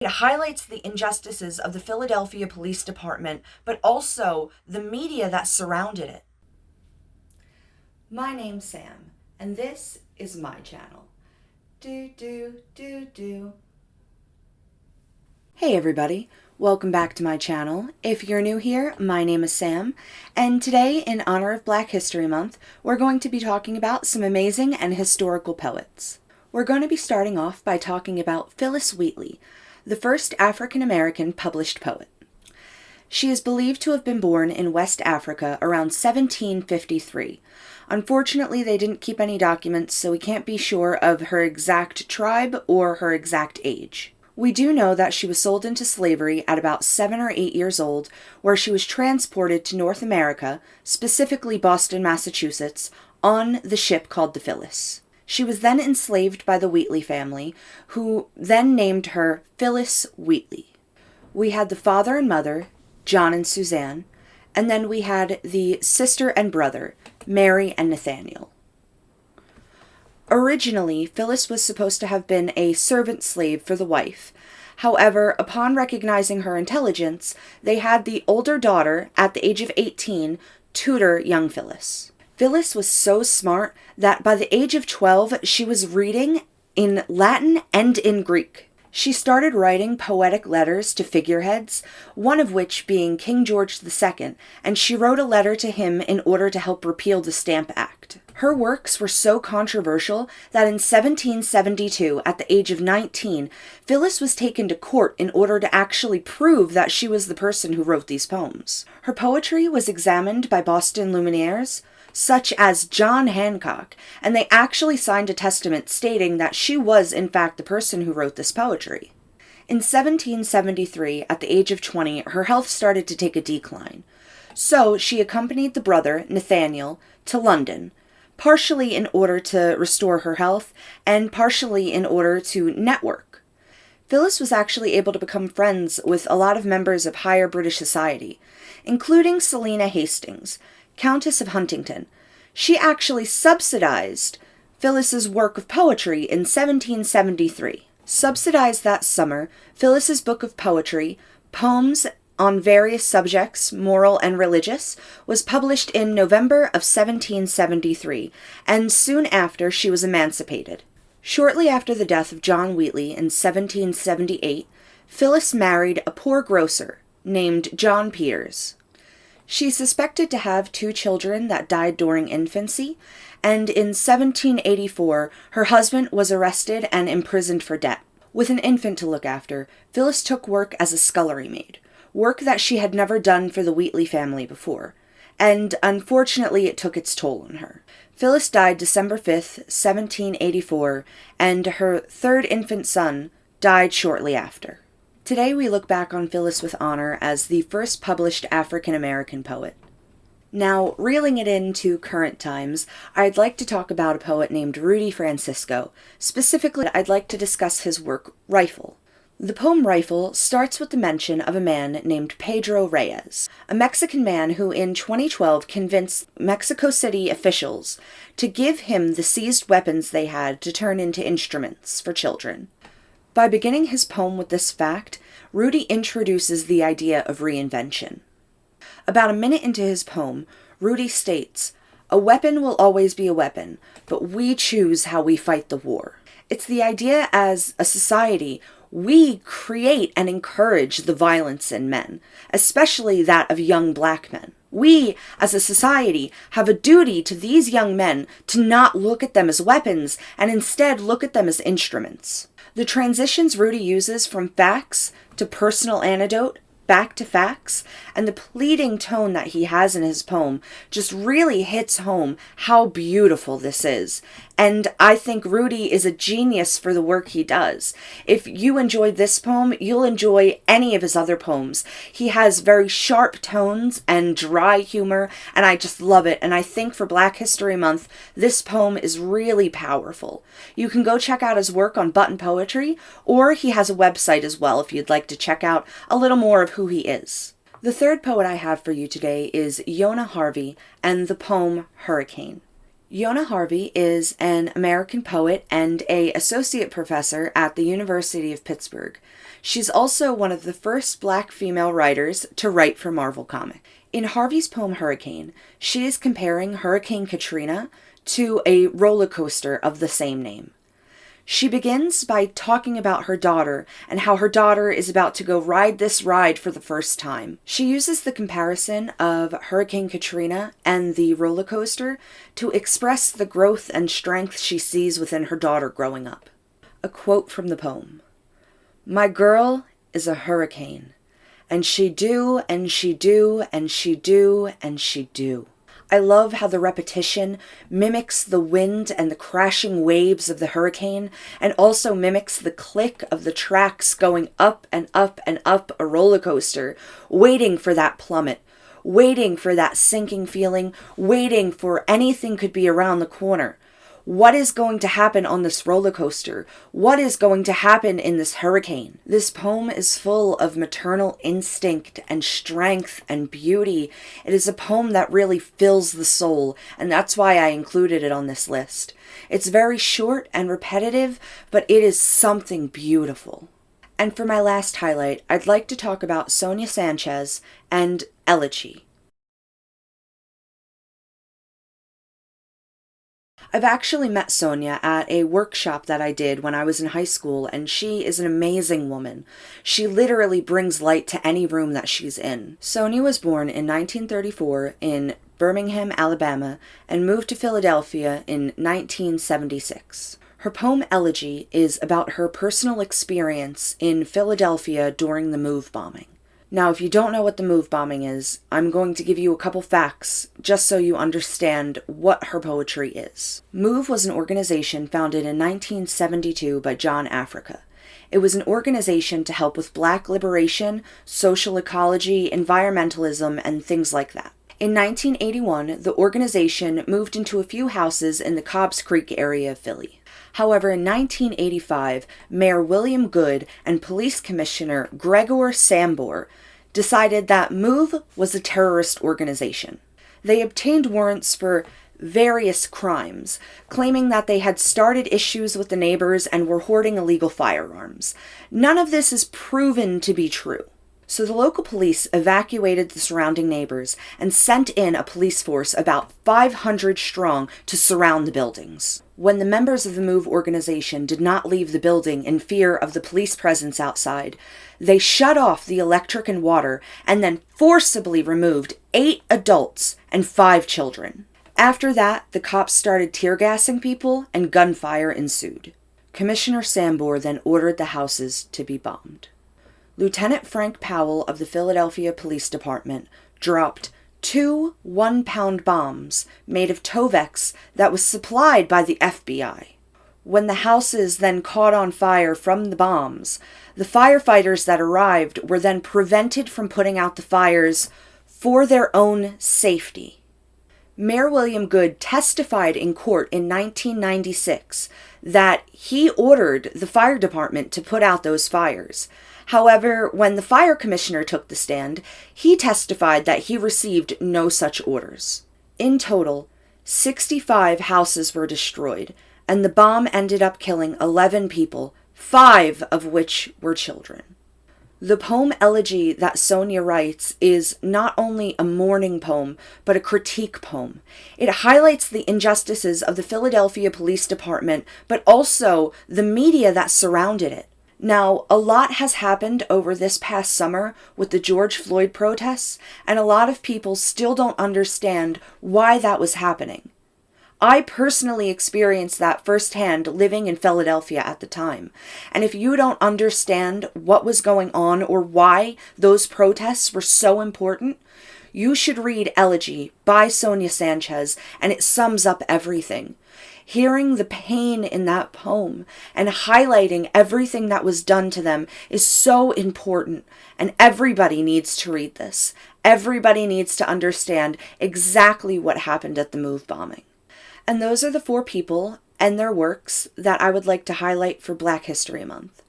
It highlights the injustices of the Philadelphia Police Department, but also the media that surrounded it. My name's Sam, and this is my channel. Do. Hey everybody, welcome back to my channel. If you're new here, my name is Sam, and today, in honor of Black History Month, we're going to be talking about some amazing and historical poets. We're going to be starting off by talking about Phillis Wheatley, the first African-American published poet. She is believed to have been born in West Africa around 1753. Unfortunately, they didn't keep any documents, so we can't be sure of her exact tribe or her exact age. We do know that she was sold into slavery at about 7 or 8 years old, where she was transported to North America, specifically Boston, Massachusetts, on the ship called the Phillis. She was then enslaved by the Wheatley family, who then named her Phillis Wheatley. We had the father and mother, John and Suzanne, and then we had the sister and brother, Mary and Nathaniel. Originally, Phillis was supposed to have been a servant slave for the wife. However, upon recognizing her intelligence, they had the older daughter, at the age of 18, tutor young Phillis. Phillis was so smart that by the age of 12, she was reading in Latin and in Greek. She started writing poetic letters to figureheads, one of which being King George II, and she wrote a letter to him in order to help repeal the Stamp Act. Her works were so controversial that in 1772, at the age of 19, Phillis was taken to court in order to actually prove that she was the person who wrote these poems. Her poetry was examined by Boston luminaires, such as John Hancock, and they actually signed a testament stating that she was in fact the person who wrote this poetry. In 1773, at the age of 20, her health started to take a decline. So she accompanied the brother, Nathaniel, to London, partially in order to restore her health and partially in order to network. Phillis was actually able to become friends with a lot of members of higher British society, including Selina Hastings, Countess of Huntington. She actually subsidized Phillis's work of poetry in 1773. Subsidized that summer, Phillis's book of poetry, Poems on Various Subjects, Moral and Religious, was published in November of 1773, and soon after she was emancipated. Shortly after the death of John Wheatley in 1778, Phillis married a poor grocer named John Peters. She's suspected to have 2 children that died during infancy, and in 1784, her husband was arrested and imprisoned for debt. With an infant to look after, Phillis took work as a scullery maid, work that she had never done for the Wheatley family before, and unfortunately it took its toll on her. Phillis died December 5th, 1784, and her 3rd infant son died shortly after. Today we look back on Phillis with honor as the first published African-American poet. Now, reeling it into current times, I'd like to talk about a poet named Rudy Francisco. Specifically, I'd like to discuss his work, Rifle. The poem Rifle starts with the mention of a man named Pedro Reyes, a Mexican man who in 2012 convinced Mexico City officials to give him the seized weapons they had to turn into instruments for children. By beginning his poem with this fact, Rudy introduces the idea of reinvention. About a minute into his poem, Rudy states, "A weapon will always be a weapon, but we choose how we fight the war." It's the idea as a society, we create and encourage the violence in men, especially that of young black men. We, as a society, have a duty to these young men to not look at them as weapons and instead look at them as instruments. The transitions Rudy uses from facts to personal anecdote, back to facts, and the pleading tone that he has in his poem just really hits home how beautiful this is. And I think Rudy is a genius for the work he does. If you enjoyed this poem, you'll enjoy any of his other poems. He has very sharp tones and dry humor, and I just love it. And I think for Black History Month, this poem is really powerful. You can go check out his work on Button Poetry, or he has a website as well if you'd like to check out a little more of who he is. The third poet I have for you today is Yona Harvey and the poem Hurricane. Yona Harvey is an American poet and an associate professor at the University of Pittsburgh. She's also one of the first Black female writers to write for Marvel Comics. In Harvey's poem Hurricane, she is comparing Hurricane Katrina to a roller coaster of the same name. She begins by talking about her daughter and how her daughter is about to go ride this ride for the first time. She uses the comparison of Hurricane Katrina and the roller coaster to express the growth and strength she sees within her daughter growing up. A quote from the poem. "My girl is a hurricane, and she do, and she do, and she do, and she do." I love how the repetition mimics the wind and the crashing waves of the hurricane, and also mimics the click of the tracks going up and up and up a roller coaster, waiting for that plummet, waiting for that sinking feeling, waiting for anything could be around the corner. What is going to happen on this roller coaster? What is going to happen in this hurricane? This poem is full of maternal instinct and strength and beauty. It is a poem that really fills the soul, and that's why I included it on this list. It's very short and repetitive, but it is something beautiful. And for my last highlight, I'd like to talk about Sonia Sanchez and Elegy. I've actually met Sonia at a workshop that I did when I was in high school, and she is an amazing woman. She literally brings light to any room that she's in. Sonia was born in 1934 in Birmingham, Alabama, and moved to Philadelphia in 1976. Her poem Elegy is about her personal experience in Philadelphia during the MOVE bombing. Now, if you don't know what the MOVE bombing is, I'm going to give you a couple facts just so you understand what her poetry is. MOVE was an organization founded in 1972 by John Africa. It was an organization to help with Black liberation, social ecology, environmentalism, and things like that. In 1981, the organization moved into a few houses in the Cobbs Creek area of Philly. However, in 1985, Mayor William Goode and Police Commissioner Gregor Sambour decided that MOVE was a terrorist organization. They obtained warrants for various crimes, claiming that they had started issues with the neighbors and were hoarding illegal firearms. None of this is proven to be true. So the local police evacuated the surrounding neighbors and sent in a police force about 500 strong to surround the buildings. When the members of the MOVE organization did not leave the building in fear of the police presence outside, they shut off the electric and water and then forcibly removed 8 adults and 5 children. After that, the cops started tear gassing people and gunfire ensued. Commissioner Sambour then ordered the houses to be bombed. Lieutenant Frank Powell of the Philadelphia Police Department dropped 2 one-pound bombs made of Tovex that was supplied by the FBI. When the houses then caught on fire from the bombs, the firefighters that arrived were then prevented from putting out the fires for their own safety. Mayor William Goode testified in court in 1996 that he ordered the fire department to put out those fires. However, when the fire commissioner took the stand, he testified that he received no such orders. In total, 65 houses were destroyed, and the bomb ended up killing 11 people, 5 of which were children. The poem Elegy that Sonia writes is not only a mourning poem, but a critique poem. It highlights the injustices of the Philadelphia Police Department, but also the media that surrounded it. Now, a lot has happened over this past summer with the George Floyd protests, and a lot of people still don't understand why that was happening. I personally experienced that firsthand living in Philadelphia at the time. And if you don't understand what was going on or why those protests were so important, you should read Elegy by Sonia Sanchez, and it sums up everything. Hearing the pain in that poem and highlighting everything that was done to them is so important, and everybody needs to read this. Everybody needs to understand exactly what happened at the MOVE bombing. And those are the 4 people and their works that I would like to highlight for Black History Month.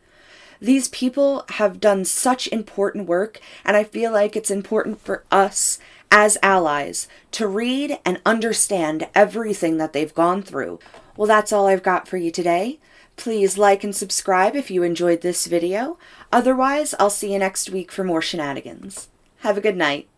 These people have done such important work, and I feel like it's important for us as allies to read and understand everything that they've gone through. Well, that's all I've got for you today. Please like and subscribe if you enjoyed this video. Otherwise, I'll see you next week for more shenanigans. Have a good night.